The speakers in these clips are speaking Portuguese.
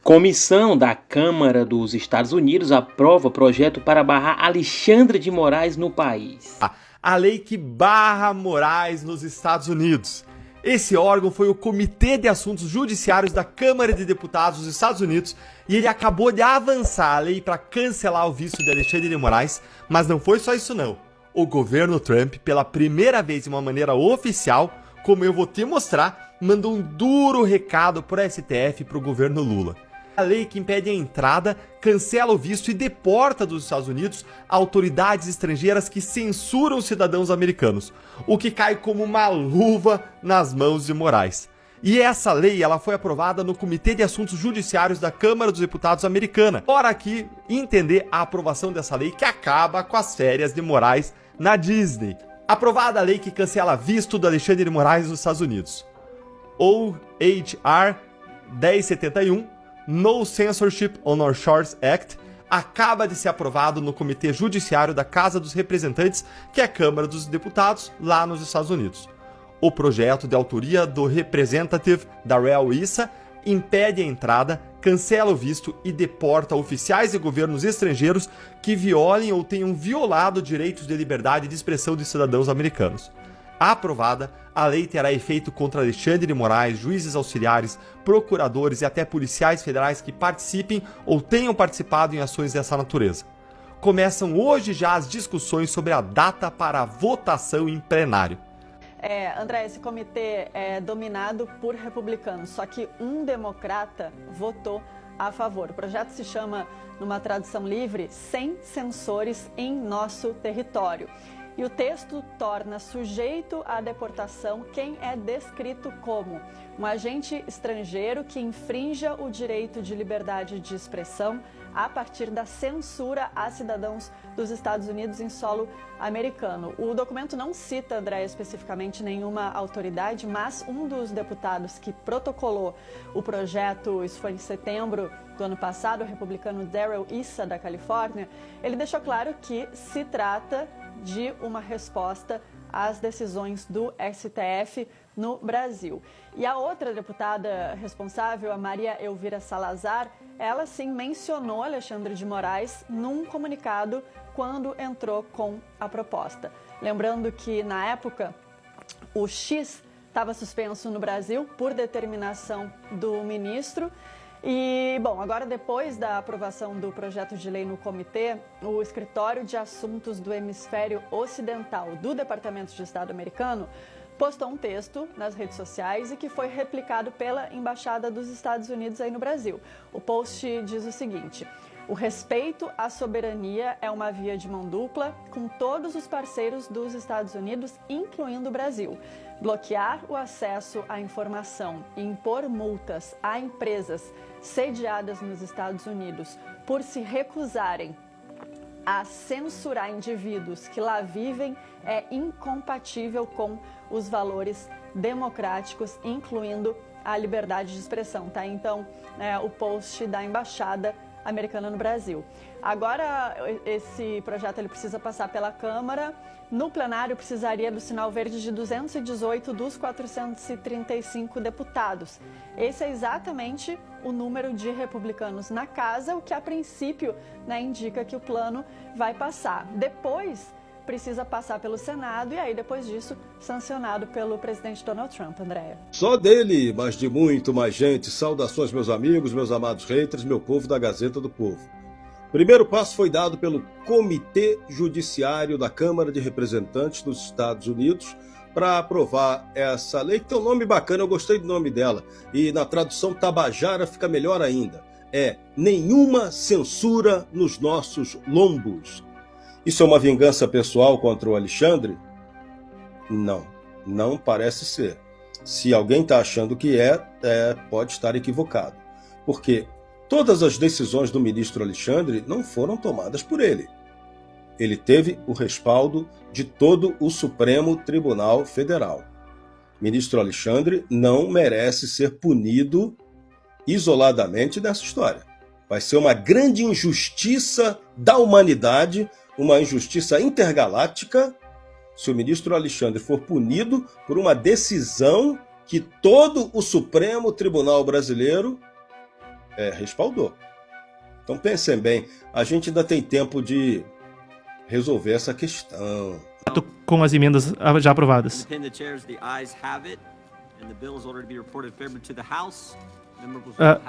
Comissão da Câmara dos Estados Unidos aprova projeto para barrar Alexandre de Moraes no país. A lei que barra Moraes nos Estados Unidos. Esse órgão foi o Comitê de Assuntos Judiciários da Câmara de Deputados dos Estados Unidos e ele acabou de avançar a lei para cancelar o visto de Alexandre de Moraes, mas não foi só isso não. O governo Trump, pela primeira vez de uma maneira oficial, como eu vou te mostrar, mandou um duro recado para o STF e para o governo Lula. A lei que impede a entrada, cancela o visto e deporta dos Estados Unidos autoridades estrangeiras que censuram os cidadãos americanos, o que cai como uma luva nas mãos de Moraes. E essa lei ela foi aprovada no Comitê de Assuntos Judiciários da Câmara dos Deputados americana. Bora aqui entender a aprovação dessa lei que acaba com as férias de Moraes na Disney. Aprovada a lei que cancela visto do Alexandre de Moraes nos Estados Unidos. Ou H.R. 1071, No Censorship on Our Shores Act, acaba de ser aprovado no Comitê Judiciário da Casa dos Representantes, que é a Câmara dos Deputados, lá nos Estados Unidos. O projeto, de autoria do Representative Darrell Issa, impede a entrada, cancela o visto e deporta oficiais e governos estrangeiros que violem ou tenham violado direitos de liberdade de expressão de cidadãos americanos. Aprovada, a lei terá efeito contra Alexandre de Moraes, juízes auxiliares, procuradores e até policiais federais que participem ou tenham participado em ações dessa natureza. Começam hoje já as discussões sobre a data para a votação em plenário. André, esse comitê é dominado por republicanos, só que um democrata votou a favor. O projeto se chama, numa tradução livre, Sem Censores em Nosso Território. E o texto torna sujeito à deportação quem é descrito como um agente estrangeiro que infrinja o direito de liberdade de expressão a partir da censura a cidadãos dos Estados Unidos em solo americano. O documento não cita, André, especificamente nenhuma autoridade, mas um dos deputados que protocolou o projeto, isso foi em setembro do ano passado, o republicano Darrell Issa, da Califórnia, ele deixou claro que se trata de uma resposta às decisões do STF no Brasil. E a outra deputada responsável, a Maria Elvira Salazar, ela sim mencionou Alexandre de Moraes num comunicado quando entrou com a proposta. Lembrando que, na época, o X estava suspenso no Brasil por determinação do ministro. E, bom, agora depois da aprovação do projeto de lei no comitê, o Escritório de Assuntos do Hemisfério Ocidental do Departamento de Estado americano postou um texto nas redes sociais e que foi replicado pela Embaixada dos Estados Unidos aí no Brasil. O post diz o seguinte: o respeito à soberania é uma via de mão dupla com todos os parceiros dos Estados Unidos, incluindo o Brasil. Bloquear o acesso à informação e impor multas a empresas sediadas nos Estados Unidos por se recusarem a censurar indivíduos que lá vivem é incompatível com os valores democráticos, incluindo a liberdade de expressão, tá? Então, o post da Embaixada Americana no Brasil. Agora, esse projeto ele precisa passar pela Câmara. No plenário, precisaria do sinal verde de 218 dos 435 deputados. Esse é exatamente o número de republicanos na casa, o que a princípio indica que o plano vai passar. Depois, precisa passar pelo Senado e aí, depois disso, sancionado pelo presidente Donald Trump, Andréia. Só dele, mas de muito mais gente. Saudações, meus amigos, meus amados haters, meu povo da Gazeta do Povo. Primeiro passo foi dado pelo Comitê Judiciário da Câmara de Representantes dos Estados Unidos para aprovar essa lei, que tem um nome bacana, eu gostei do nome dela. E na tradução tabajara fica melhor ainda. É Nenhuma Censura nos Nossos Lombos. Isso é uma vingança pessoal contra o Alexandre? Não, não parece ser. Se alguém está achando que pode estar equivocado. Porque todas as decisões do ministro Alexandre não foram tomadas por ele. Ele teve o respaldo de todo o Supremo Tribunal Federal. Ministro Alexandre não merece ser punido isoladamente nessa história. Vai ser uma grande injustiça da humanidade, uma injustiça intergaláctica, se o ministro Alexandre for punido por uma decisão que todo o Supremo Tribunal Brasileiro respaldou. Então pensem bem, a gente ainda tem tempo de resolver essa questão. Com as emendas já aprovadas.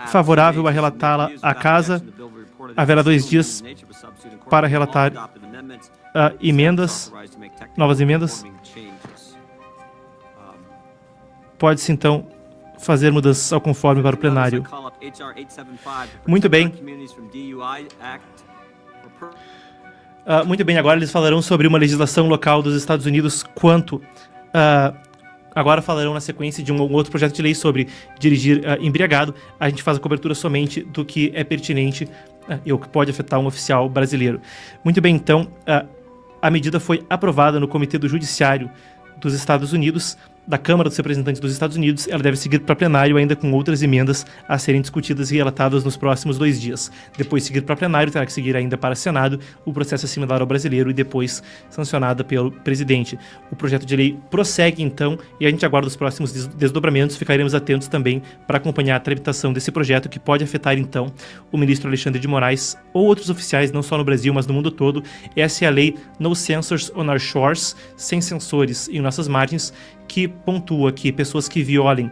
Favorável a relatá-la à Casa. Haverá 2 dias para relatar emendas, novas emendas. Pode-se então fazer mudanças ao conforme para o plenário. Muito bem. Muito bem, agora eles falarão sobre uma legislação local dos Estados Unidos quanto... agora falarão na sequência de um outro projeto de lei sobre dirigir embriagado. A gente faz a cobertura somente do que é pertinente e o que pode afetar um oficial brasileiro. Muito bem, então, a medida foi aprovada no Comitê do Judiciário dos Estados Unidos, da Câmara dos Representantes dos Estados Unidos. Ela deve seguir para plenário ainda com outras emendas a serem discutidas e relatadas nos próximos 2 dias. Depois seguir para plenário, terá que seguir ainda para Senado. O processo é similar ao brasileiro e depois sancionada pelo presidente. O projeto de lei prossegue então e a gente aguarda os próximos desdobramentos. Ficaremos atentos também para acompanhar a tramitação desse projeto que pode afetar então o ministro Alexandre de Moraes ou outros oficiais, não só no Brasil, mas no mundo todo. Essa é a lei No Censors on Our Shores, sem censores em nossas margens, que pontua que pessoas que violem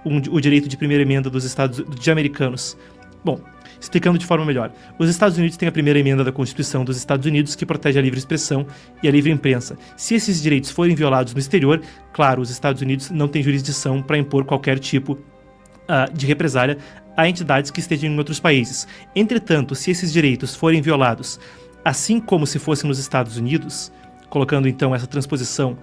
o direito de primeira emenda dos Estados americanos. Bom, explicando de forma melhor, os Estados Unidos têm a primeira emenda da Constituição dos Estados Unidos que protege a livre expressão e a livre imprensa. Se esses direitos forem violados no exterior, claro, os Estados Unidos não têm jurisdição para impor qualquer tipo de represália a entidades que estejam em outros países. Entretanto, se esses direitos forem violados, assim como se fossem nos Estados Unidos, colocando então essa transposição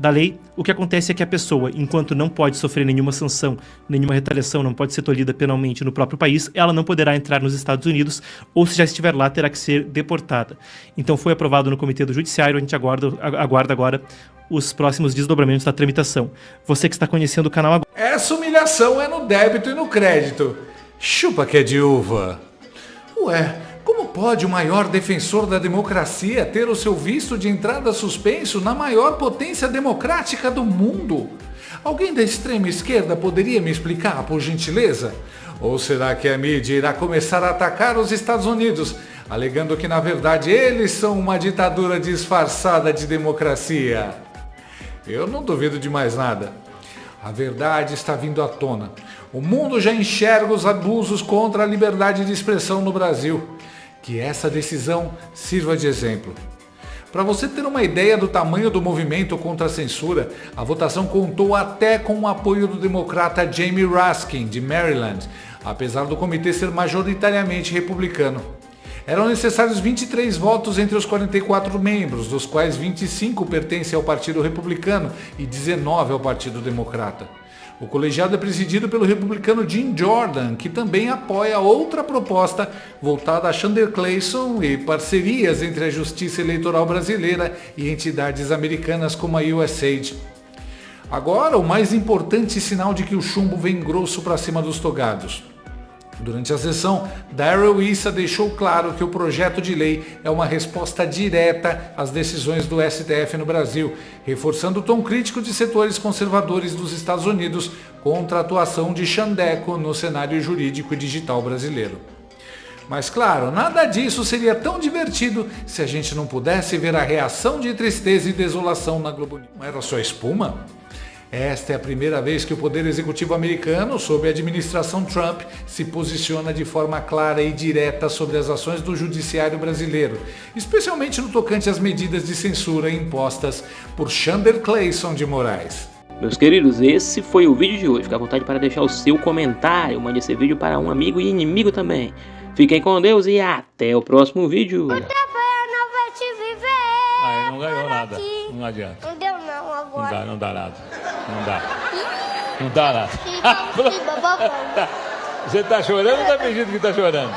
da lei, o que acontece é que a pessoa, enquanto não pode sofrer nenhuma sanção, nenhuma retaliação, não pode ser tolhida penalmente no próprio país, ela não poderá entrar nos Estados Unidos, ou se já estiver lá, terá que ser deportada. Então foi aprovado no Comitê do Judiciário, a gente aguarda agora os próximos desdobramentos da tramitação. Você que está conhecendo o canal agora... Essa humilhação é no débito e no crédito. Chupa que é de uva. Ué... Como pode o maior defensor da democracia ter o seu visto de entrada suspenso na maior potência democrática do mundo? Alguém da extrema esquerda poderia me explicar, por gentileza? Ou será que a mídia irá começar a atacar os Estados Unidos, alegando que na verdade eles são uma ditadura disfarçada de democracia? Eu não duvido de mais nada. A verdade está vindo à tona. O mundo já enxerga os abusos contra a liberdade de expressão no Brasil. Que essa decisão sirva de exemplo. Para você ter uma ideia do tamanho do movimento contra a censura, a votação contou até com o apoio do democrata Jamie Raskin, de Maryland, apesar do comitê ser majoritariamente republicano. Eram necessários 23 votos entre os 44 membros, dos quais 25 pertencem ao Partido Republicano e 19 ao Partido Democrata. O colegiado é presidido pelo republicano Jim Jordan, que também apoia outra proposta voltada a Chandler Clayson e parcerias entre a Justiça Eleitoral Brasileira e entidades americanas como a USAID. Agora, o mais importante sinal de que o chumbo vem grosso para cima dos togados. Durante a sessão, Darrell Issa deixou claro que o projeto de lei é uma resposta direta às decisões do STF no Brasil, reforçando o tom crítico de setores conservadores dos Estados Unidos contra a atuação de Xandeco no cenário jurídico e digital brasileiro. Mas claro, nada disso seria tão divertido se a gente não pudesse ver a reação de tristeza e desolação na Globo News. Não era só espuma? Esta é a primeira vez que o Poder Executivo americano, sob a administração Trump, se posiciona de forma clara e direta sobre as ações do judiciário brasileiro, especialmente no tocante às medidas de censura impostas por Chandler Clayson de Moraes. Meus queridos, esse foi o vídeo de hoje. Fique à vontade para deixar o seu comentário. Mande esse vídeo para um amigo e inimigo também. Fiquem com Deus e até o próximo vídeo. O trabalho não vai te viver. Aí não ganhou nada. Não adianta. Não deu não agora. Não dá nada. Não dá. Não dá nada. Bababão. Você tá chorando ou tá fingindo que tá chorando?